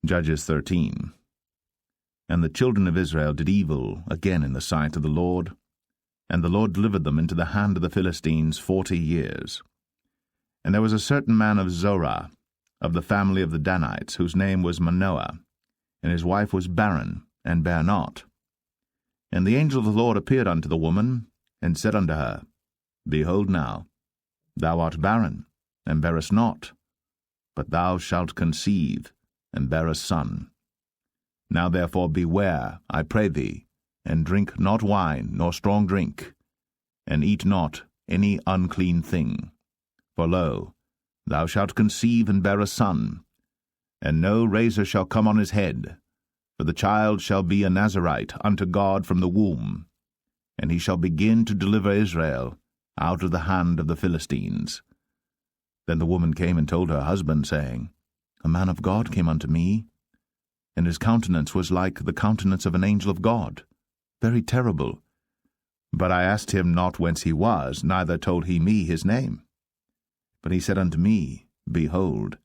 Judges 13. And the children of Israel did evil again in the sight of the Lord, and the Lord delivered them into the hand of the Philistines 40 years. And there was a certain man of Zorah, of the family of the Danites, whose name was Manoah, and his wife was barren, and bare not. And the angel of the Lord appeared unto the woman, and said unto her, Behold now, thou art barren, and bearest not, but thou shalt conceive, and bear a son. Now therefore beware, I pray thee, and drink not wine nor strong drink, and eat not any unclean thing. For lo, thou shalt conceive and bear a son, and no razor shall come on his head, for the child shall be a Nazarite unto God from the womb, and he shall begin to deliver Israel out of the hand of the Philistines. Then the woman came and told her husband, saying, A man of God came unto me, and his countenance was like the countenance of an angel of God, very terrible. But I asked him not whence he was, neither told he me his name. But he said unto me, Behold,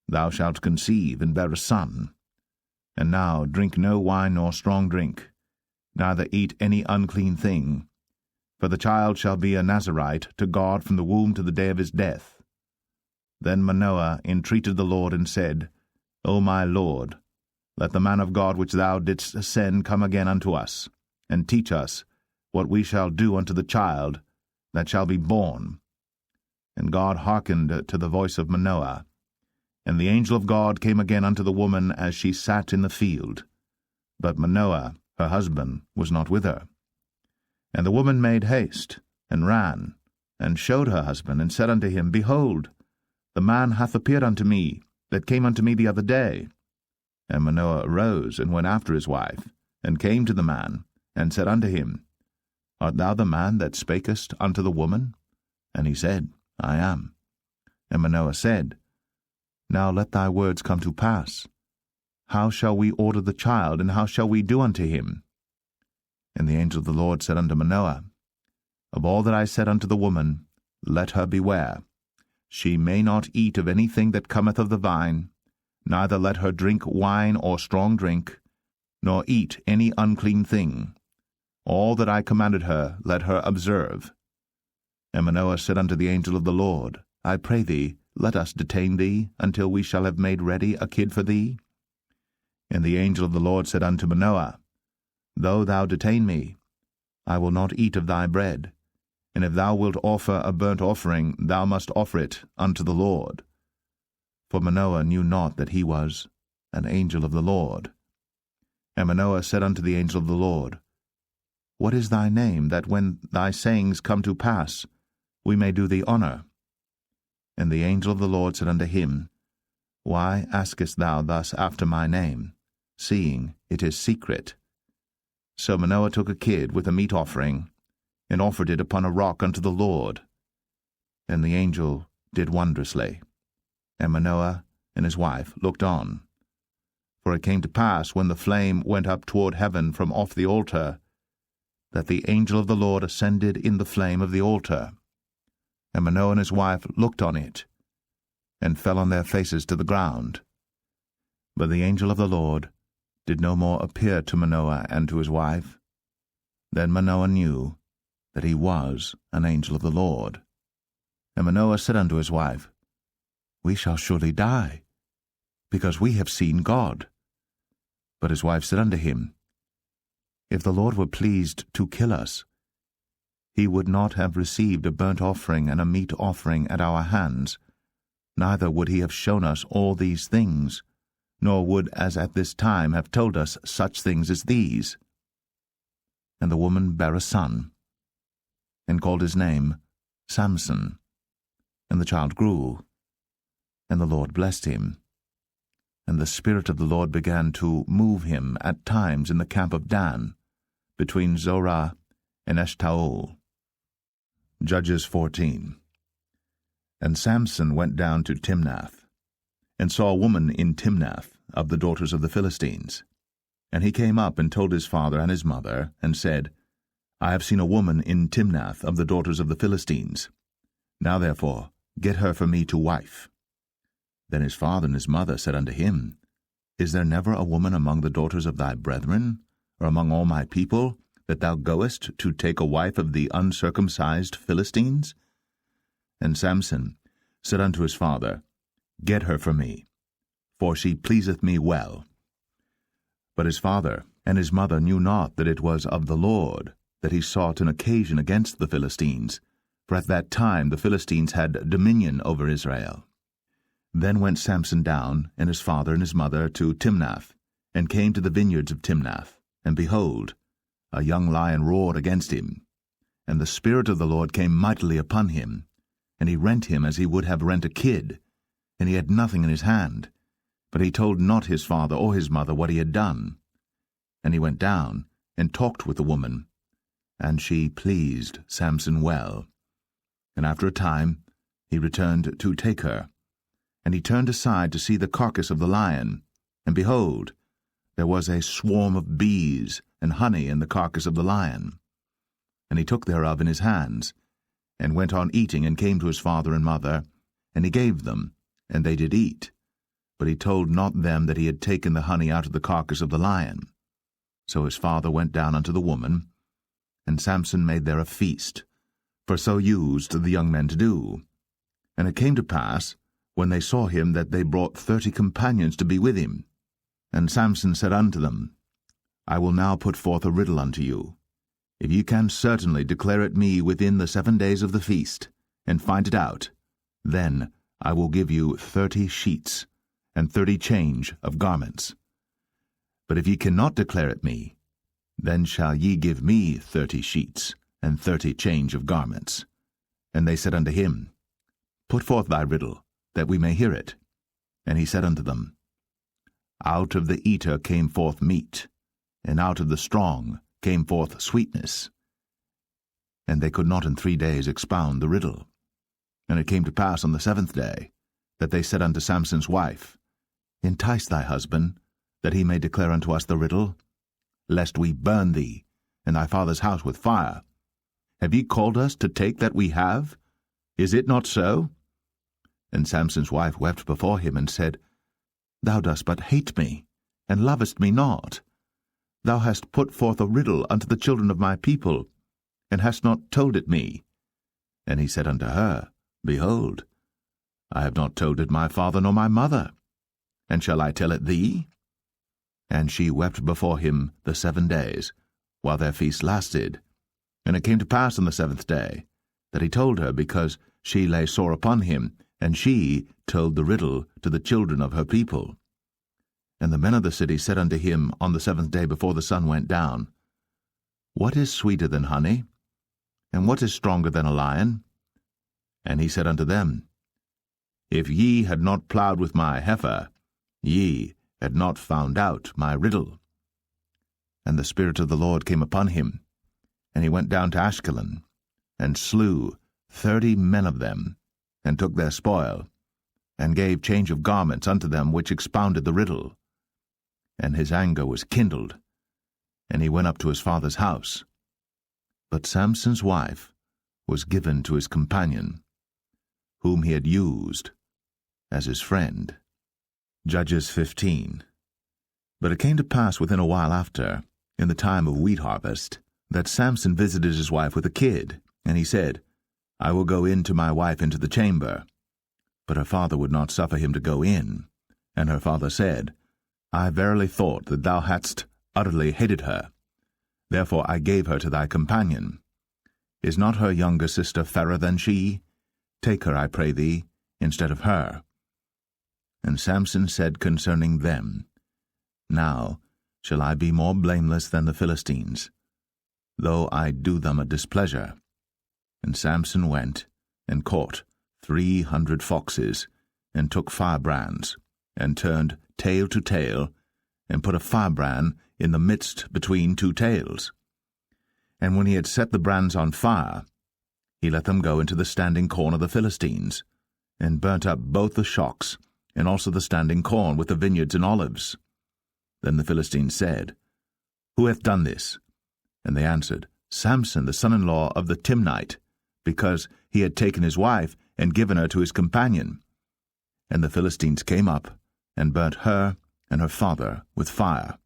thou shalt conceive and bear a son. And now drink no wine nor strong drink, neither eat any unclean thing, for the child shall be a Nazarite to God from the womb to the day of his death. Then Manoah entreated the Lord, and said, O my Lord, let the man of God which thou didst send come again unto us, and teach us what we shall do unto the child that shall be born. And God hearkened to the voice of Manoah. And the angel of God came again unto the woman as she sat in the field. But Manoah, her husband, was not with her. And the woman made haste, and ran, and showed her husband, and said unto him, Behold, the man hath appeared unto me, that came unto me the other day. And Manoah arose, and went after his wife, and came to the man, and said unto him, Art thou the man that spakest unto the woman? And he said, I am. And Manoah said, Now let thy words come to pass. How shall we order the child, and how shall we do unto him? And the angel of the Lord said unto Manoah, Of all that I said unto the woman, let her beware. She may not eat of anything that cometh of the vine, neither let her drink wine or strong drink, nor eat any unclean thing. All that I commanded her let her observe. And Manoah said unto the angel of the Lord, I pray thee, let us detain thee, until we shall have made ready a kid for thee. And the angel of the Lord said unto Manoah, Though thou detain me, I will not eat of thy bread. And if thou wilt offer a burnt offering, thou must offer it unto the Lord. For Manoah knew not that he was an angel of the Lord. And Manoah said unto the angel of the Lord, What is thy name, that when thy sayings come to pass, we may do thee honor? And the angel of the Lord said unto him, Why askest thou thus after my name, seeing it is secret? So Manoah took a kid with a meat offering, and offered it upon a rock unto the Lord. And the angel did wondrously. And Manoah and his wife looked on. For it came to pass, when the flame went up toward heaven from off the altar, that the angel of the Lord ascended in the flame of the altar. And Manoah and his wife looked on it, and fell on their faces to the ground. But the angel of the Lord did no more appear to Manoah and to his wife. Then Manoah knew that he was an angel of the Lord. And Manoah said unto his wife, We shall surely die, because we have seen God. But his wife said unto him, If the Lord were pleased to kill us, he would not have received a burnt offering and a meat offering at our hands, neither would he have shown us all these things, nor would as at this time have told us such things as these. And the woman bare a son, and called his name Samson. And the child grew, and the Lord blessed him. And the Spirit of the Lord began to move him at times in the camp of Dan, between Zorah and Eshtaol. Judges 14. And Samson went down to Timnath, and saw a woman in Timnath of the daughters of the Philistines. And he came up and told his father and his mother, and said, I have seen a woman in Timnath of the daughters of the Philistines. Now therefore get her for me to wife. Then his father and his mother said unto him, Is there never a woman among the daughters of thy brethren, or among all my people, that thou goest to take a wife of the uncircumcised Philistines? And Samson said unto his father, Get her for me, for she pleaseth me well. But his father and his mother knew not that it was of the Lord that he sought an occasion against the Philistines, for at that time the Philistines had dominion over Israel. Then went Samson down, and his father and his mother, to Timnath, and came to the vineyards of Timnath. And behold, a young lion roared against him. And the Spirit of the Lord came mightily upon him, and he rent him as he would have rent a kid, and he had nothing in his hand. But he told not his father or his mother what he had done. And he went down, and talked with the woman, and she pleased Samson well. And after a time he returned to take her. And he turned aside to see the carcass of the lion, and behold, there was a swarm of bees and honey in the carcass of the lion. And he took thereof in his hands, and went on eating, and came to his father and mother, and he gave them, and they did eat. But he told not them that he had taken the honey out of the carcass of the lion. So his father went down unto the woman, and Samson made there a feast, for so used the young men to do. And it came to pass, when they saw him, that they brought 30 companions to be with him. And Samson said unto them, I will now put forth a riddle unto you. If ye can certainly declare it me within the 7 days of the feast, and find it out, then I will give you 30 sheets, and 30 change of garments. But if ye cannot declare it me, then shall ye give me 30 sheets, and 30 change of garments. And they said unto him, Put forth thy riddle, that we may hear it. And he said unto them, Out of the eater came forth meat, and out of the strong came forth sweetness. And they could not in 3 days expound the riddle. And it came to pass on the 7th day, that they said unto Samson's wife, Entice thy husband, that he may declare unto us the riddle, lest we burn thee, and thy father's house with fire. Have ye called us to take that we have? Is it not so? And Samson's wife wept before him, and said, Thou dost but hate me, and lovest me not. Thou hast put forth a riddle unto the children of my people, and hast not told it me. And he said unto her, Behold, I have not told it my father nor my mother, and shall I tell it thee? And she wept before him the 7 days, while their feast lasted. And it came to pass on the 7th day, that he told her, because she lay sore upon him, and she told the riddle to the children of her people. And the men of the city said unto him on the 7th day before the sun went down, What is sweeter than honey? And what is stronger than a lion? And he said unto them, If ye had not plowed with my heifer, ye had not found out my riddle. And the Spirit of the Lord came upon him, and he went down to Ashkelon, and slew 30 men of them, and took their spoil, and gave change of garments unto them which expounded the riddle. And his anger was kindled, and he went up to his father's house. But Samson's wife was given to his companion, whom he had used as his friend. Judges 15. But it came to pass within a while after, in the time of wheat harvest, that Samson visited his wife with a kid, and he said, I will go in to my wife into the chamber. But her father would not suffer him to go in. And her father said, I verily thought that thou hadst utterly hated her. Therefore I gave her to thy companion. Is not her younger sister fairer than she? Take her, I pray thee, instead of her. And Samson said concerning them, Now shall I be more blameless than the Philistines, though I do them a displeasure. And Samson went, and caught 300 foxes, and took firebrands, and turned tail to tail, and put a firebrand in the midst between 2 tails. And when he had set the brands on fire, he let them go into the standing corn of the Philistines, and burnt up both the shocks, and also the standing corn with the vineyards and olives. Then the Philistines said, Who hath done this? And they answered, Samson, the son-in-law of the Timnite, because he had taken his wife and given her to his companion. And the Philistines came up, and burnt her and her father with fire.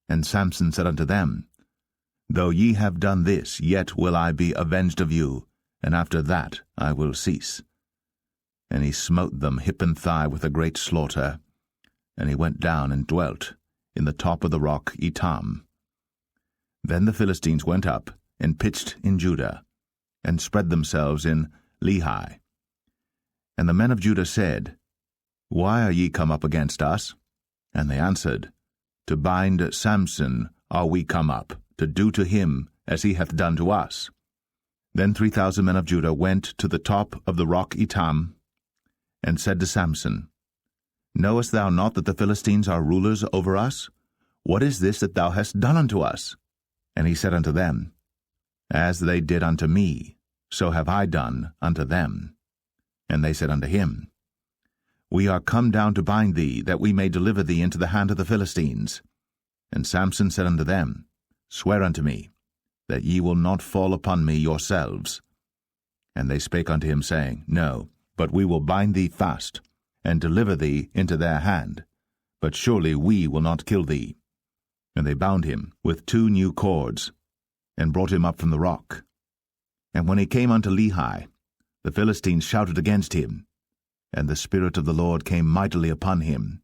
And Samson said unto them, Though ye have done this, yet will I be avenged of you, and after that I will cease. And he smote them hip and thigh with a great slaughter, and he went down and dwelt in the top of the rock Etam. Then the Philistines went up and pitched in Judah, and spread themselves in Lehi. And the men of Judah said, Why are ye come up against us? And they answered, To bind Samson are we come up, to do to him as he hath done to us. Then 3,000 men of Judah went to the top of the rock Etam, and said to Samson, Knowest thou not that the Philistines are rulers over us? What is this that thou hast done unto us? And he said unto them, As they did unto me, so have I done unto them. And they said unto him, We are come down to bind thee, that we may deliver thee into the hand of the Philistines. And Samson said unto them, Swear unto me, that ye will not fall upon me yourselves. And they spake unto him, saying, No, but we will bind thee fast, and deliver thee into their hand. But surely we will not kill thee. And they bound him with 2 new cords, and brought him up from the rock. And when he came unto Lehi, the Philistines shouted against him, and the Spirit of the Lord came mightily upon him,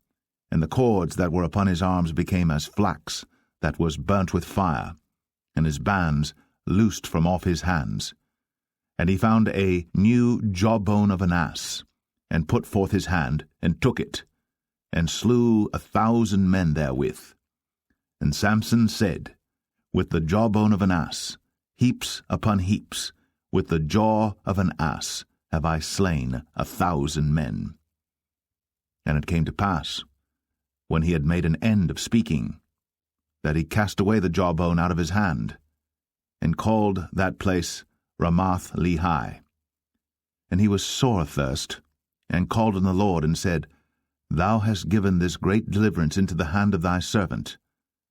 and the cords that were upon his arms became as flax that was burnt with fire, and his bands loosed from off his hands. And he found a new jawbone of an ass, and put forth his hand, and took it, and slew 1,000 men therewith. And Samson said, With the jawbone of an ass, heaps upon heaps, with the jaw of an ass have I slain 1,000 men. And it came to pass, when he had made an end of speaking, that he cast away the jawbone out of his hand, and called that place Ramath Lehi. And he was sore athirst, and called on the Lord, and said, Thou hast given this great deliverance into the hand of thy servant,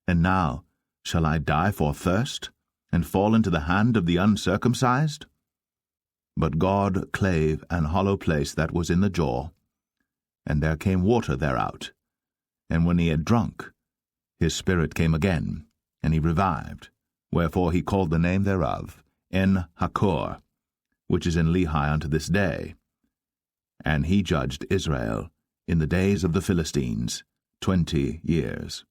and now shall I die for thirst, and fall into the hand of the uncircumcised? But God clave an hollow place that was in the jaw, and there came water thereout. And when he had drunk, his spirit came again, and he revived. Wherefore he called the name thereof En-Hakkore, which is in Lehi unto this day. And he judged Israel in the days of the Philistines 20 years.